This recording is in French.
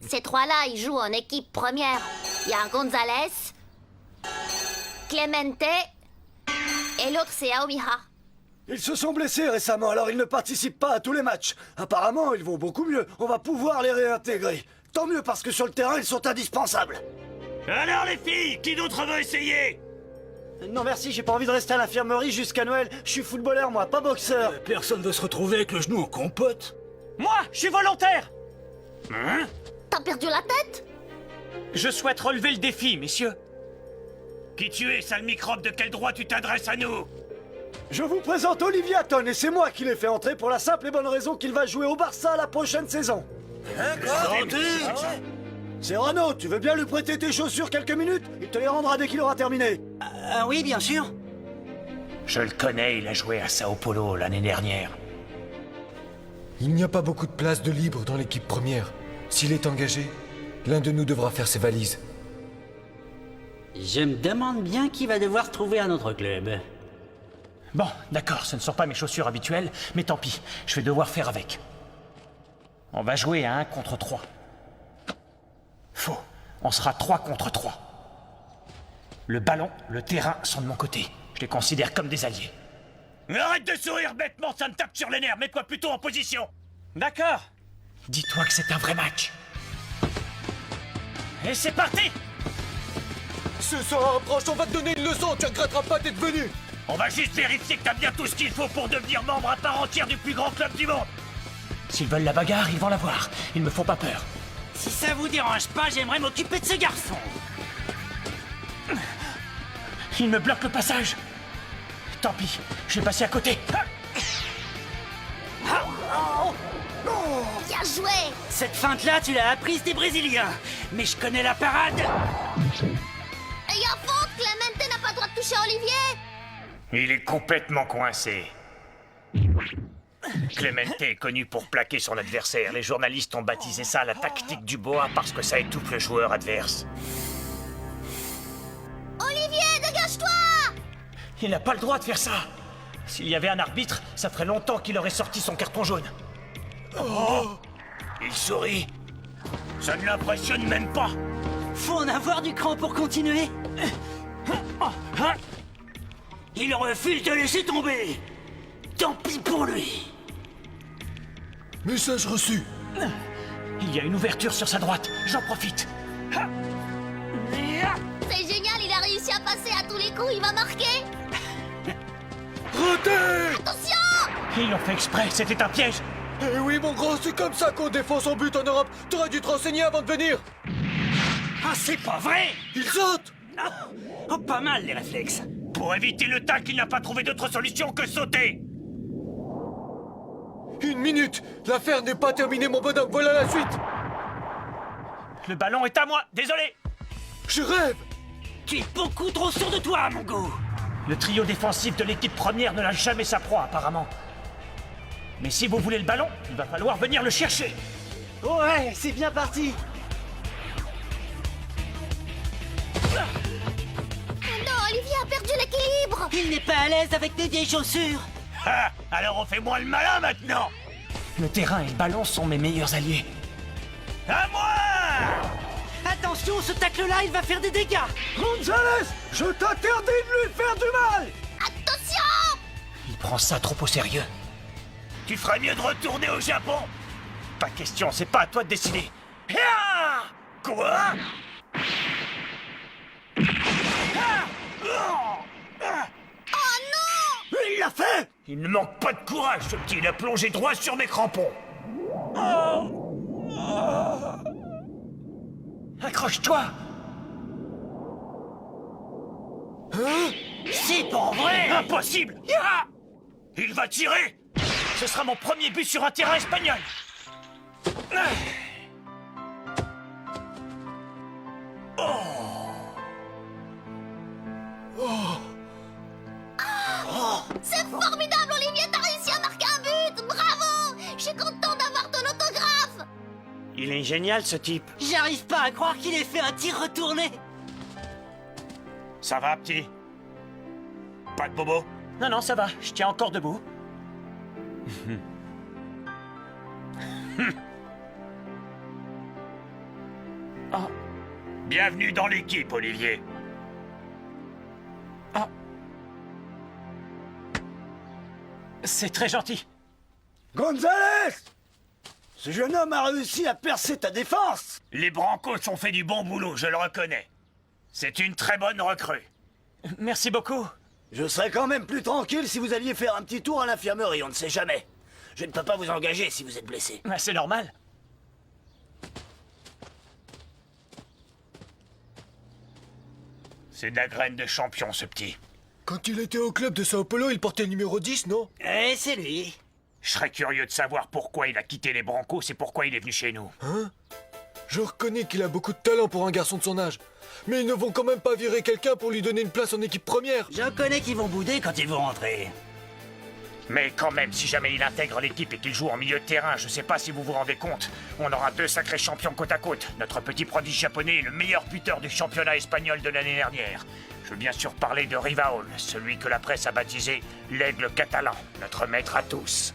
Ces trois-là, ils jouent en équipe première. Il y a Gonzalez, Clemente et l'autre c'est Aomiha. Ils se sont blessés récemment, alors ils ne participent pas à tous les matchs. Apparemment, ils vont beaucoup mieux. On va pouvoir les réintégrer. Tant mieux parce que sur le terrain, ils sont indispensables. Alors les filles, qui d'autre veut essayer? Non merci, j'ai pas envie de rester à l'infirmerie jusqu'à Noël. Je suis footballeur, moi, pas boxeur. Personne veut se retrouver avec le genou en compote. Moi, je suis volontaire. Hein? T'as perdu la tête? Je souhaite relever le défi, messieurs. Qui tu es, sale microbe? De quel droit tu t'adresses à nous? Je vous présente Olivier Hatton et c'est moi qui l'ai fait entrer pour la simple et bonne raison qu'il va jouer au Barça la prochaine saison. C'est Renaud, tu veux bien lui prêter tes chaussures quelques minutes? Il te les rendra dès qu'il aura terminé. Oui, bien sûr. Je le connais, il a joué à Sao Paulo l'année dernière. Il n'y a pas beaucoup de place de libre dans l'équipe première. S'il est engagé, l'un de nous devra faire ses valises. Je me demande bien qui va devoir trouver un autre club. Bon, d'accord, ce ne sont pas mes chaussures habituelles, mais tant pis, je vais devoir faire avec. On va jouer à 1 contre 3. Faux, on sera 3 contre 3. Le ballon, le terrain sont de mon côté. Je les considère comme des alliés. Arrête de sourire bêtement, ça me tape sur les nerfs, mets-toi plutôt en position. D'accord. Dis-toi que c'est un vrai match. Et c'est parti! Ce soir, approche, on va te donner une leçon, tu regretteras pas d'être venu. On va juste vérifier que t'as bien tout ce qu'il faut pour devenir membre à part entière du plus grand club du monde. S'ils veulent la bagarre, ils vont l'avoir. Ils me font pas peur. Si ça vous dérange pas, j'aimerais m'occuper de ce garçon. Il me bloque le passage. Tant pis, je vais passer à côté. Bien joué! Cette feinte-là, tu l'as apprise des Brésiliens. Mais je connais la parade. Et y a faute, Clemente n'a pas le droit de toucher Olivier! Il est complètement coincé. Clemente est connu pour plaquer son adversaire. Les journalistes ont baptisé ça la tactique du boa parce que ça étouffe le joueur adverse. Olivier, dégage-toi! Il n'a pas le droit de faire ça. S'il y avait un arbitre, ça ferait longtemps qu'il aurait sorti son carton jaune. Oh! Il sourit. Ça ne l'impressionne même pas. Faut en avoir du cran pour continuer. Il refuse de laisser tomber. Tant pis pour lui. Message reçu. Il y a une ouverture sur sa droite. J'en profite. C'est génial, il a réussi à passer à tous les coups, il va marquer! Raté. Attention! Ils l'ont fait exprès, c'était un piège. Eh oui, mon grand, c'est comme ça qu'on défend son but en Europe. T'aurais dû te renseigner avant de venir. Ah, c'est pas vrai. Il saute. Oh, pas mal les réflexes. Pour éviter le tac, il n'a pas trouvé d'autre solution que sauter. 1 minute. L'affaire n'est pas terminée, mon bonhomme. Voilà la suite. Le ballon est à moi, désolé. Je rêve. Tu es beaucoup trop sûr de toi, mon goût. Le trio défensif de l'équipe première ne lâche jamais sa proie, apparemment. Mais si vous voulez le ballon, il va falloir venir le chercher. Ouais, c'est bien parti. Non, Olivier a perdu l'équilibre! Il n'est pas à l'aise avec tes vieilles chaussures. Ah, alors on fait moins le malin maintenant. Le terrain et le ballon sont mes meilleurs alliés. À moi! Attention, ce tacle-là, il va faire des dégâts. Gonzalez, je t'interdis de lui faire du mal. Attention! Il prend ça trop au sérieux. Tu ferais mieux de retourner au Japon. Pas question, c'est pas à toi de décider. Ah! Quoi? Oh non! Il l'a fait! Il ne manque pas de courage, ce petit. Il a plongé droit sur mes crampons. Accroche-toi! C'est pas vrai. Impossible! Ah! Il va tirer! Ce sera mon premier but sur un terrain espagnol! C'est formidable, Olivier, t'as réussi à marquer un but! Bravo! Je suis content d'avoir ton autographe! Il est génial, ce type. J'arrive pas à croire qu'il ait fait un tir retourné. Ça va, petit? Pas de bobo? Non, non, ça va. Je tiens encore debout. Bienvenue dans l'équipe, Olivier. C'est très gentil. Gonzalez! Ce jeune homme a réussi à percer ta défense! Les Brancos ont fait du bon boulot, je le reconnais. C'est une très bonne recrue. Merci beaucoup. Je serais quand même plus tranquille si vous alliez faire un petit tour à l'infirmerie, on ne sait jamais. Je ne peux pas vous engager si vous êtes blessé. C'est normal. C'est de la graine de champion, ce petit. Quand il était au club de Sao Paulo, il portait le numéro 10, non? Eh, c'est lui. Je serais curieux de savoir pourquoi il a quitté les Brancos et pourquoi il est venu chez nous. Je reconnais qu'il a beaucoup de talent pour un garçon de son âge. Mais ils ne vont quand même pas virer quelqu'un pour lui donner une place en équipe première. Je connais qu'ils vont bouder quand ils vont rentrer. Mais quand même, si jamais il intègre l'équipe et qu'il joue en milieu de terrain, je sais pas si vous vous rendez compte, on aura 2 sacrés champions côte à côte. Notre petit prodige japonais est le meilleur buteur du championnat espagnol de l'année dernière. Je veux bien sûr parler de Rivaol, celui que la presse a baptisé l'aigle catalan, notre maître à tous.